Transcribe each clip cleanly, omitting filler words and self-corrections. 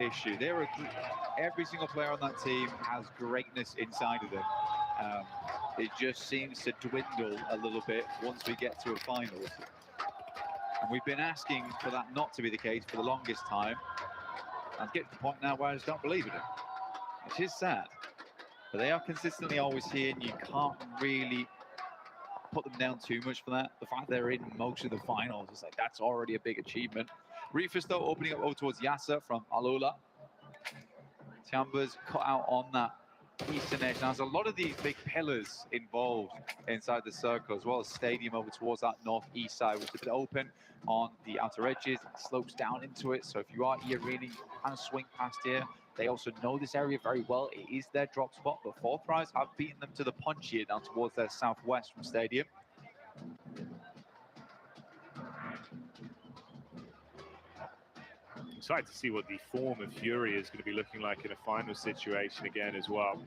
issue. Every single player on that team has greatness inside of them. It just seems to dwindle a little bit once we get to a finals. And we've been asking for that not to be the case for the longest time. And get to the point now where I just don't believe in it, which is sad. But they are consistently always here, and you can't really put them down too much for that. The fact they're in most of the finals, it's like that's already a big achievement. Rufus, though, opening up over towards Yasser from Alula. Tiamba's cut out on that eastern edge. Now, there's a lot of these big pillars involved inside the circle, as well as stadium over towards that northeast side, which is a bit open on the outer edges. It slopes down into it, so if you are E-Arena, you can swing past here. They also know this area very well. It is their drop spot, but Fourth Rise have beaten them to the punch here down towards their southwest from stadium. Excited to see what the form of Fury is going to be looking like in a final situation again as well.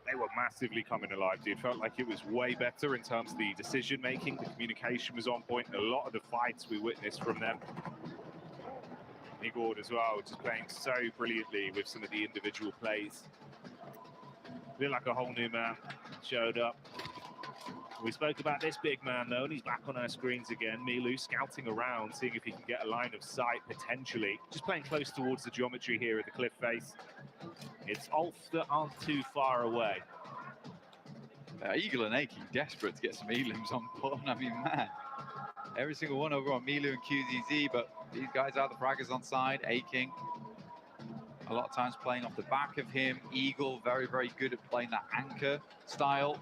They were massively coming alive, dude. Felt like it was way better in terms of the decision making. The communication was on point. A lot of the fights we witnessed from them. Igor as well, just playing so brilliantly with some of the individual plays. Feel like a whole new man showed up. We spoke about this big man though, and he's back on our screens again. Milu scouting around, seeing if he can get a line of sight potentially. Just playing close towards the geometry here at the cliff face. It's Ulf that aren't too far away. Eagle and Aki desperate to get some elims on board. I mean, man, every single one over on Milu and QZZ, but these guys are the fraggers on side. Aking, a lot of times playing off the back of him. Eagle, very, very good at playing that anchor style.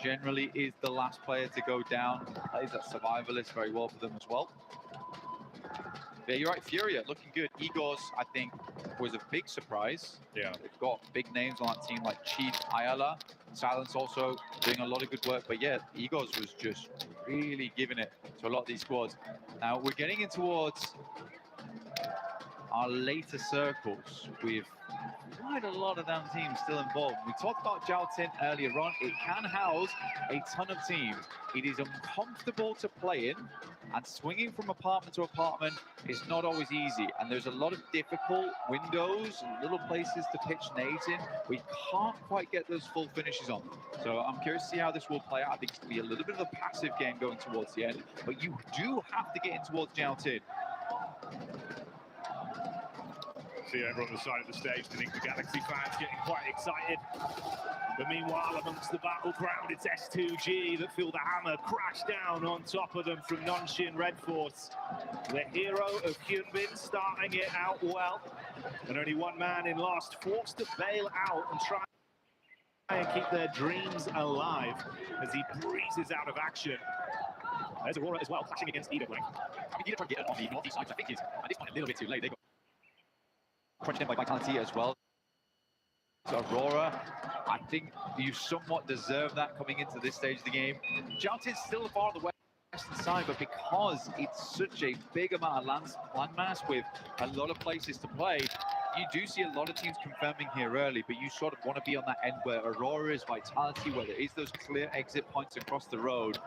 Generally is the last player to go down. Plays that survivalist very well for them as well. Yeah, you're right, Furia looking good. Igor's, I think, was a big surprise. Yeah. They've got big names on that team like Chief Ayala. Silence also doing a lot of good work. But yeah, Igor's was just really giving it to a lot of these squads. Now, we're getting in towards our later circles with quite a lot of them teams still involved. We talked about Jaltin earlier on. It can house a ton of teams. It is uncomfortable to play in, and swinging from apartment to apartment is not always easy. And there's a lot of difficult windows and little places to pitch nades in. We can't quite get those full finishes on. So I'm curious to see how this will play out. I think it's going to be a little bit of a passive game going towards the end, but you do have to get in towards Jaltin. See everyone on the side of the stage, I think the Galaxy fans getting quite excited. But meanwhile, amongst the battleground, it's S2G that feel the hammer crash down on top of them from Nonshin Red Force. The hero of Hyunbin starting it out well. And only one man in last, forced to bail out and try and keep their dreams alive as he breezes out of action. There's Aurora as well, clashing against Ida. I mean, Ida tried to get it on the northeast side, which I think is, at this point, a little bit too late. They got crunched in by Vitality as well. So Aurora, I think you somewhat deserve that coming into this stage of the game. Jaltin's still far on the western side, but because it's such a big amount of landmass with a lot of places to play, you do see a lot of teams confirming here early, but you sort of want to be on that end where Aurora is, Vitality, where there is those clear exit points across the road.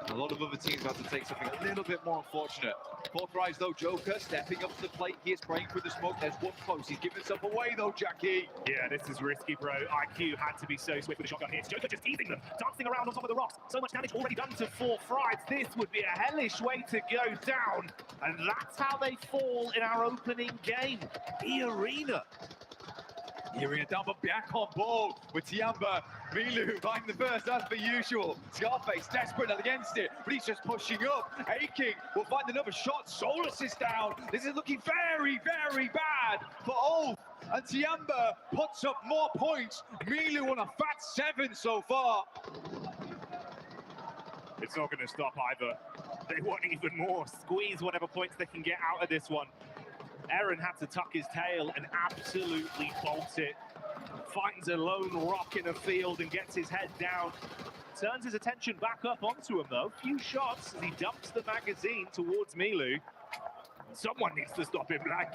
A lot of other teams have to take something a little bit more unfortunate. Fourth Rise, though, Joker stepping up to the plate. He is spraying through the smoke. There's one close. He's giving himself away, though, Jackie. Yeah, this is risky, bro. IQ had to be so swift with the shotgun here. It's Joker just teasing them, dancing around on top of the rocks. So much damage already done to Fourth Rise. This would be a hellish way to go down. And that's how they fall in our opening game. E-Arena. E-Arena down, but back on board with Tiamba. Milu finding the first, as per usual. Scarface desperate against it, but he's just pushing up. Aking will find another shot. Solus is down. This is looking very, very bad for Ulf. And Tiamba puts up more points. Milu on a fat 7 so far. It's not going to stop either. They want even more. Squeeze whatever points they can get out of this one. Eren had to tuck his tail and absolutely bolt it. Finds a lone rock in a field and gets his head down. Turns his attention back up onto him though. Few shots as he dumps the magazine towards Milu. Someone needs to stop him, Black.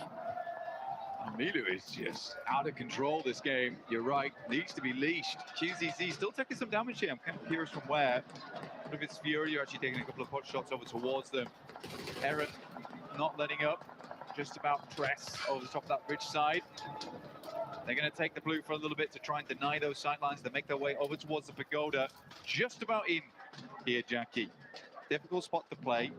Milu is just out of control this game. You're right, needs to be leashed. QZZ still taking some damage here. I'm kind of curious from where. But if it's Fury, you're actually taking a couple of pot shots over towards them. Eren not letting up. just about press over the top of that ridge side. They're going to take the blue for a little bit to try and deny those sidelines. They make their way over towards the pagoda. Just about in here, Jackie. Difficult spot to play.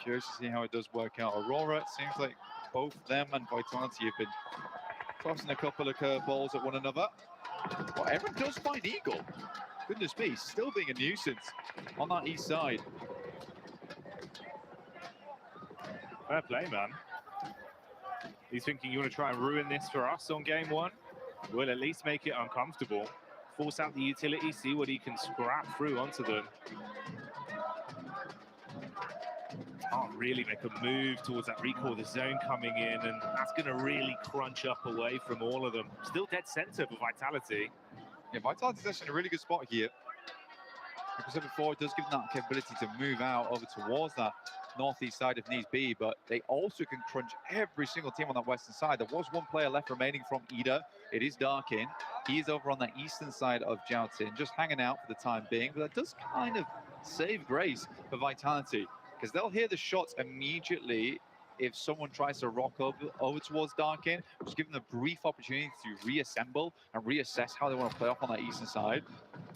Curious to see how it does work out. Aurora, it seems like both them and Vitality have been tossing a couple of curveballs at one another. But everyone does find Eagle. Goodness me, still being a nuisance on that east side. Fair play, man. He's thinking, you want to try and ruin this for us on game one? We'll at least make it uncomfortable. Force out the utility, see what he can scrap through onto them. Can't really make a move towards that recall, the zone coming in, and that's going to really crunch up away from all of them. Still dead center for Vitality. Yeah, Vitality's actually in a really good spot here. Like I said before, it does give them that capability to move out over towards that northeast side if needs be, but they also can crunch every single team on that western side. There was one player left remaining from Ida. It is Darkin. He is over on the eastern side of Joutin, just hanging out for the time being, but that does kind of save grace for Vitality, because they'll hear the shots immediately if someone tries to rock over towards Darkin, just give them a brief opportunity to reassemble and reassess how they want to play off on that eastern side.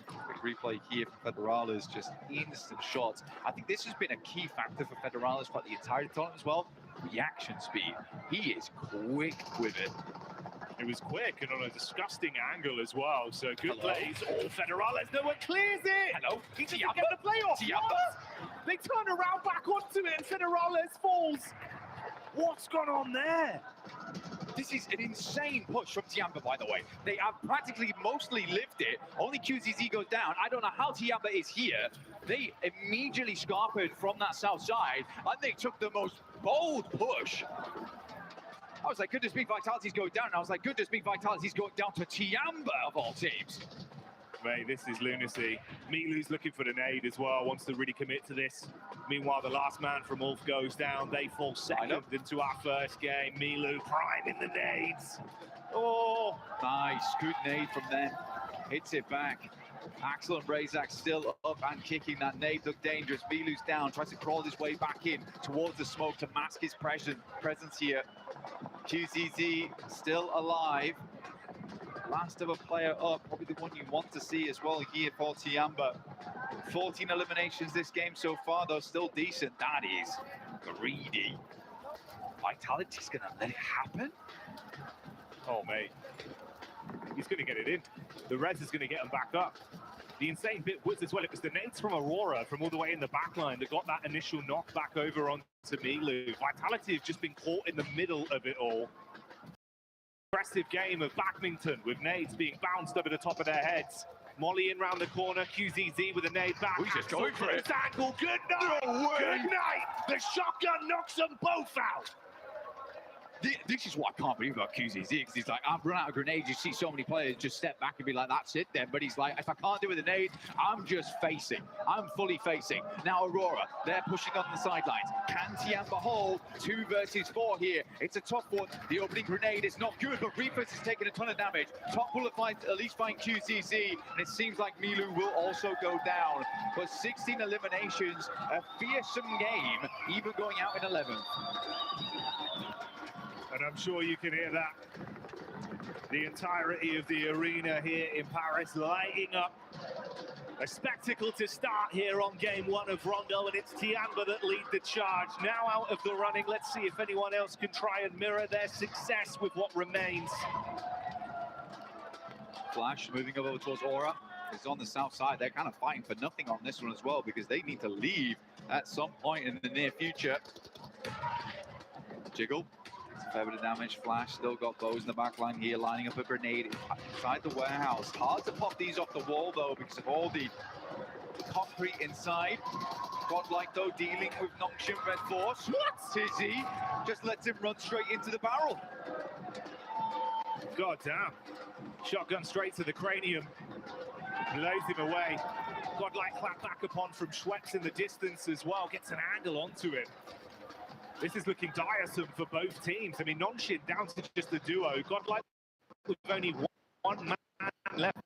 Quick replay here for Federales, just instant shots. I think this has been a key factor for Federales for the entire tournament as well. Reaction speed. He is quick with it. It was quick and on a disgusting angle as well, so good plays. Oh, Federales, no one clears it! Hello? He doesn't get the playoff! They turn around back onto it and Federales falls! What's gone on there? This is an insane push from Tiamba, by the way. They have practically mostly lived it. Only QZZ goes down. I don't know how Tiamba is here. They immediately scarpered from that south side, and they took the most bold push. I was like, goodness me, Vitality's going down. And I was like, goodness me, Vitality's going down to Tiamba of all teams. Mate, this is lunacy. Milu's looking for the nade as well, wants to really commit to this. Meanwhile, the last man from Ulf goes down. They fall second into our first game. Milu priming the nades. Oh, nice, good nade from them. Hits it back. Axel and Razak still up and kicking. That nade looked dangerous. Milu's down, tries to crawl his way back in towards the smoke to mask his presence here. QZZ still alive. Last of a player up, probably the one you want to see as well here for Tiamba. 14 eliminations this game so far, though still decent. That is greedy. Vitality's gonna let it happen? Oh, mate. He's gonna get it in. The res is gonna get him back up. The insane bit was as well, it was the nades from Aurora from all the way in the back line that got that initial knock back over onto Milu. Vitality has just been caught in the middle of it all. Aggressive game of badminton with nades being bounced over the top of their heads. Molly in round the corner, QZZ with a nade back. He's just going for it. Angle. Good night. No way. Good night. The shotgun knocks them both out. This is what I can't believe about QZZ, because he's like, I've run out of grenades. You see so many players just step back and be like, that's it then. But he's like, if I can't do it with a nade, I'm just facing. I'm fully facing. Now Aurora, they're pushing on the sidelines. Can Tiamba hold 2 versus 4 here? It's a tough one. The opening grenade is not good, but Reapers has taken a ton of damage. Top bullet fight, at least find QZZ, and it seems like Milu will also go down. But 16 eliminations, a fearsome game, even going out in 11th. And I'm sure you can hear that. The entirety of the arena here in Paris lighting up. A spectacle to start here on game 1 of Rondo, and it's Tiamba that lead the charge. Now out of the running, let's see if anyone else can try and mirror their success with what remains. Flash moving over towards Aura. Is on the south side. They're kind of fighting for nothing on this one as well, because they need to leave at some point in the near future. Jiggle. A fair bit of damage. Flash still got those in the back line here, lining up a grenade inside the warehouse. Hard to pop these off the wall though, because of all the concrete inside. Godlike though, dealing with Noxian Red Force. What? Tizzy just lets him run straight into the barrel. God damn. Shotgun straight to the cranium. Blows him away. Godlike clapped back upon from Schweppes in the distance as well. Gets an angle onto it. This is looking tiresome for both teams. I mean, Nonshin down to just the duo. Godlike with only one man left